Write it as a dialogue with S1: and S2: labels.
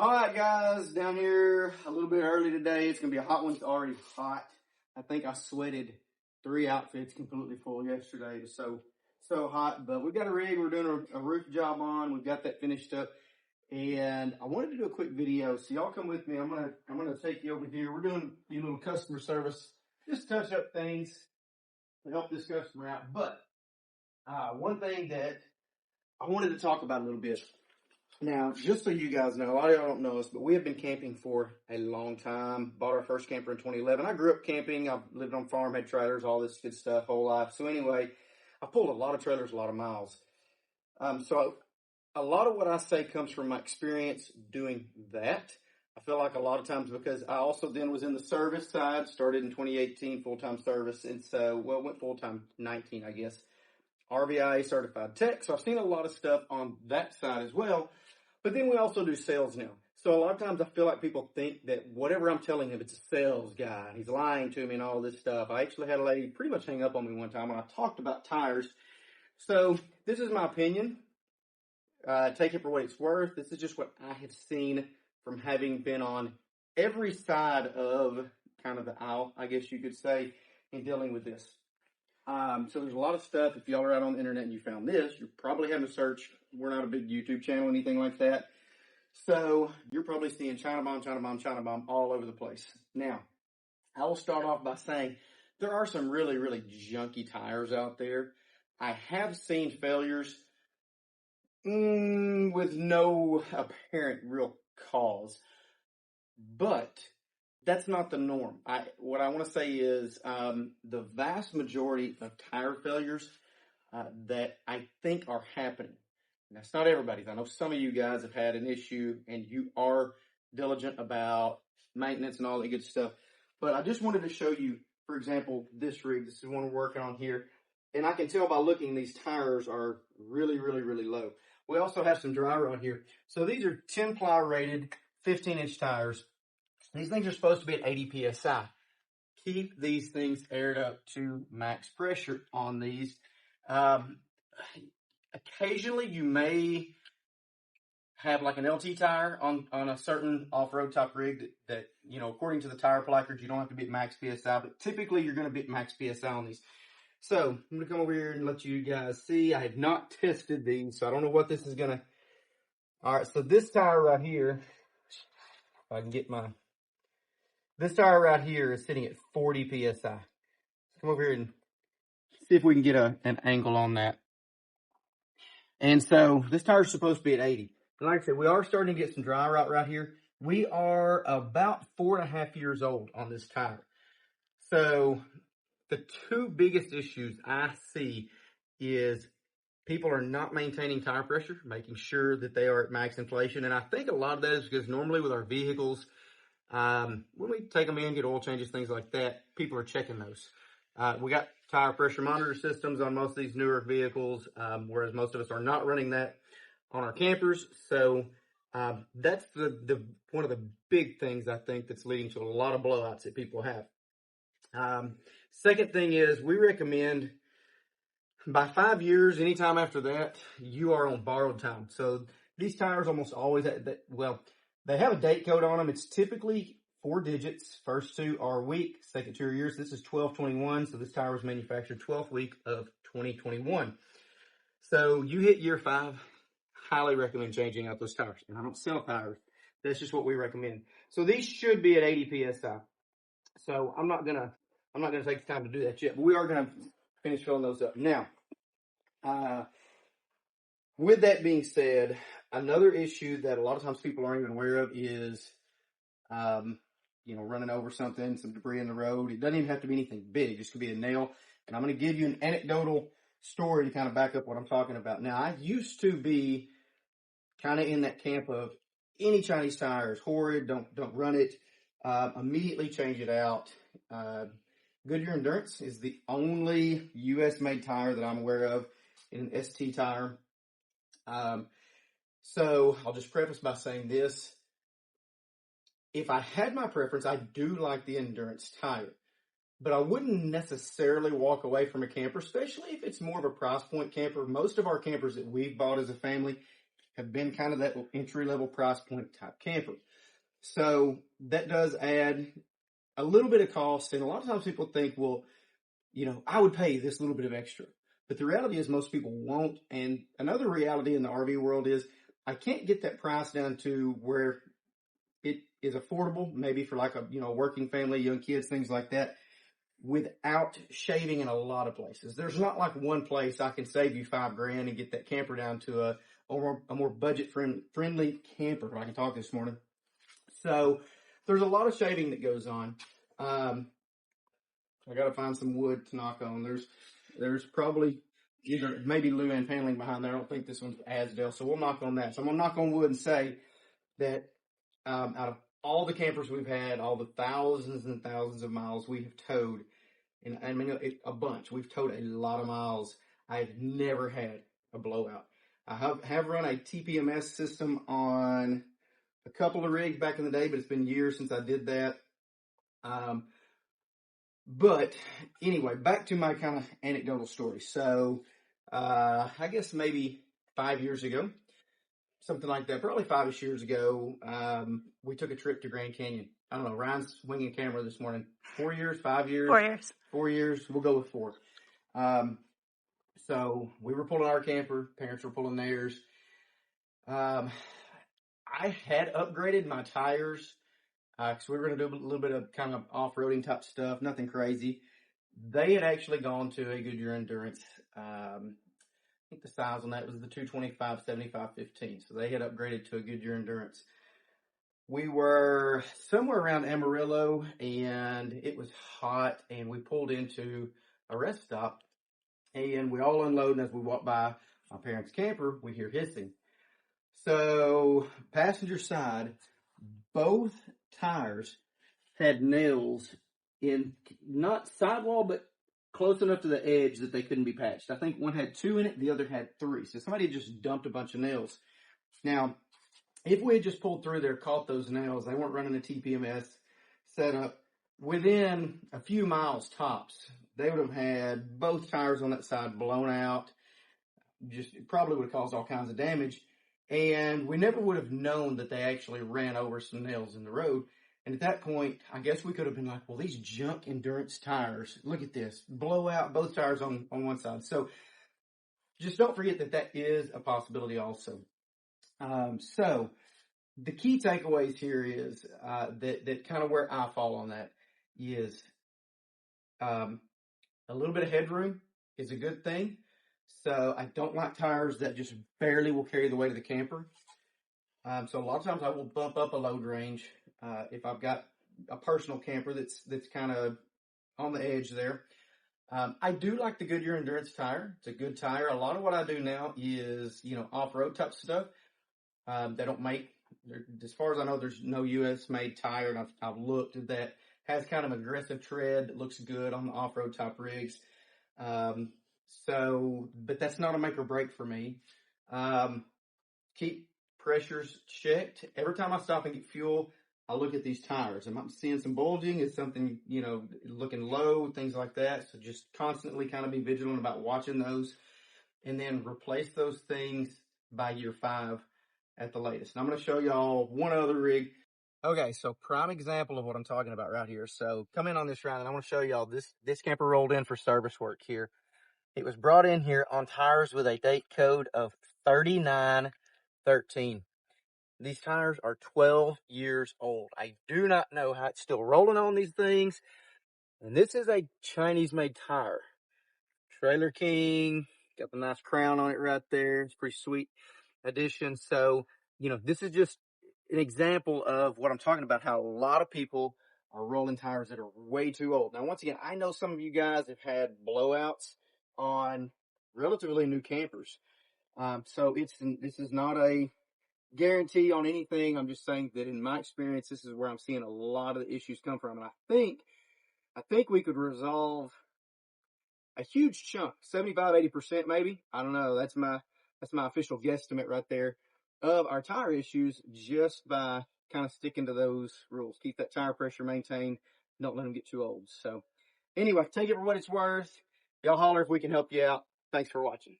S1: All right, guys, down here a little bit early today. It's going to be a hot one. It's already hot. I think I sweated 3 outfits completely full yesterday. It was so hot. But we've got a rig. We're doing a roof job on. We've got that finished up. And I wanted to do a quick video. So y'all come with me. I'm gonna take you over here. We're doing a little customer service. Just touch up things to help this customer out. But one thing that I wanted to talk about a little bit. Now, just so you guys know, a lot of y'all don't know us, but we have been camping for a long time. Bought our first camper in 2011. I grew up camping. I've lived on farm, had trailers, all this good stuff, whole life. So anyway, I pulled a lot of trailers, a lot of miles. So a lot of what I say comes from my experience doing that. I feel like a lot of times because I also then was in the service side, started in 2018, full-time service. And so, well, went full-time 19, I guess. RVIA certified tech. So I've seen a lot of stuff on that side as well. But then we also do sales now. So a lot of times I feel like people think that whatever I'm telling him, it's a sales guy. He's lying to me and all this stuff. I actually had a lady pretty much hang up on me one time when I talked about tires. So this is my opinion. Take it for what it's worth. This is just what I have seen from having been on every side of kind of the aisle, I guess you could say, in dealing with this. So there's a lot of stuff. If y'all are out on the internet and you found this, you're probably having to search. We're not a big YouTube channel, anything like that. So you're probably seeing China bomb all over the place. Now, I will start off by saying there are some really, really junky tires out there. I have seen failures with no apparent real cause, but that's not the norm. What I want to say is the vast majority of tire failures that I think are happening. That's not everybody's. I know some of you guys have had an issue and you are diligent about maintenance and all that good stuff. But I just wanted to show you, for example, this rig. This is one we're working on here. And I can tell by looking, these tires are really, really, really low. We also have some dry rot here. So these are 10 ply rated 15-inch tires. These things are supposed to be at 80 PSI. Keep these things aired up to max pressure on these. Occasionally you may have like an LT tire on a certain off-road type rig that, you know, according to the tire placards, you don't have to be at max PSI, but typically you're going to be at max PSI on these. So I'm going to come over here and let you guys see. I have not tested these, so I don't know what this is going to. All right, so this tire right here, if I can get this tire right here is sitting at 40 PSI. Let's come over here and see if we can get an angle on that. And so this tire is supposed to be at 80. But like I said, we are starting to get some dry rot right here. We are about 4.5 years old on this tire. So the two biggest issues I see is people are not maintaining tire pressure, making sure that they are at max inflation. And I think a lot of that is because normally with our vehicles, when we take them in, get oil changes, things like that, people are checking those. We got tire pressure monitor systems on most of these newer vehicles, whereas most of us are not running that on our campers. So that's one of the big things I think that's leading to a lot of blowouts that people have. Second thing is we recommend by 5 years, anytime after that, you are on borrowed time. So these tires almost always, they have a date code on them. It's typically 4 digits. First 2 are week, second 2 are years. This is 12/21, so this tire was manufactured 12th week of 2021. So you hit year 5, highly recommend changing out those tires. And I don't sell tires. That's just what we recommend. So these should be at 80 PSI. So I'm not gonna take the time to do that yet, but we are gonna finish filling those up. Now, with that being said, another issue that a lot of times people aren't even aware of is, running over something, some debris in the road. It doesn't even have to be anything big. It just could be a nail. And I'm going to give you an anecdotal story to kind of back up what I'm talking about. Now, I used to be kind of in that camp of any Chinese tire is horrid. Don't run it. Immediately change it out. Goodyear Endurance is the only U.S.-made tire that I'm aware of in an ST tire. So I'll just preface by saying this. If I had my preference, I do like the Endurance tire. But I wouldn't necessarily walk away from a camper, especially if it's more of a price point camper. Most of our campers that we've bought as a family have been kind of that entry-level price point type camper. So that does add a little bit of cost. And a lot of times people think, well, I would pay this little bit of extra. But the reality is most people won't. And another reality in the RV world is I can't get that price down to where it is affordable, maybe for like a, working family, young kids, things like that, without shaving in a lot of places. There's not like one place I can save you $5,000 and get that camper down to a more budget friendly camper. I can talk this morning. So there's a lot of shaving that goes on. I got to find some wood to knock on. There's probably either maybe Luann paneling behind there. I don't think this one's Asdale, so we'll knock on that. So I'm gonna knock on wood and say that out of all the campers we've had, all the thousands and thousands of miles we have towed, and I mean a bunch. We've towed a lot of miles. I've never had a blowout. I have run a TPMS system on a couple of rigs back in the day, but it's been years since I did that. But anyway, back to my kind of anecdotal story. So, I guess maybe 5 years ago, something like that, probably 5-ish years ago, we took a trip to Grand Canyon. I don't know, Ryan's winging a camera this morning. 4 years, 5 years?
S2: 4 years.
S1: 4 years, we'll go with 4. So we were pulling our camper, parents were pulling theirs. I had upgraded my tires. Because we were going to do a little bit of kind of off-roading type stuff, nothing crazy. They had actually gone to a Goodyear Endurance. I think the size on that was the 225/75/15. So they had upgraded to a Goodyear Endurance. We were somewhere around Amarillo, and it was hot, and we pulled into a rest stop, and we all unload, and as we walk by my parents' camper, we hear hissing. So passenger side, both tires had nails in, not sidewall, but close enough to the edge that they couldn't be patched. I think one had 2 in it, the other had 3. So somebody just dumped a bunch of nails. Now, if we had just pulled through there, caught those nails, they weren't running a TPMS setup, within a few miles tops, they would have had both tires on that side blown out. It probably would have caused all kinds of damage. And we never would have known that they actually ran over some nails in the road. And at that point, I guess we could have been like, well, these junk endurance tires, look at this, blow out both tires on one side. So just don't forget that is a possibility also. So the key takeaways here is that kind of where I fall on that is a little bit of headroom is a good thing. So I don't like tires that just barely will carry the weight of the camper. So a lot of times I will bump up a load range if I've got a personal camper that's kind of on the edge there. I do like the Goodyear Endurance tire. It's a good tire. A lot of what I do now is, off-road type stuff. They don't make, as far as I know, there's no U.S. made tire, and I've looked at that. Has kind of aggressive tread that looks good on the off-road type rigs. But that's not a make or break for me. Keep pressures checked. Every time I stop and get fuel, I look at these tires. Am I seeing some bulging? Is something, looking low? Things like that. So just constantly kind of be vigilant about watching those, and then replace those things by year 5 at the latest. And I'm going to show y'all one other rig. Okay, so prime example of what I'm talking about right here. So come in on this round, and I want to show y'all this camper rolled in for service work here. It was brought in here on tires with a date code of 3913. These tires are 12 years old. I do not know how it's still rolling on these things. And this is a Chinese-made tire. Trailer King, got the nice crown on it right there. It's a pretty sweet addition. So, this is just an example of what I'm talking about, how a lot of people are rolling tires that are way too old. Now, once again, I know some of you guys have had blowouts on relatively new campers. So this is not a guarantee on anything. I'm just saying that in my experience, this is where I'm seeing a lot of the issues come from. And I think we could resolve a huge chunk, 75-80% maybe. I don't know. That's my official guesstimate right there of our tire issues, just by kind of sticking to those rules. Keep that tire pressure maintained. Don't let them get too old. So anyway, take it for what it's worth. Y'all holler if we can help you out. Thanks for watching.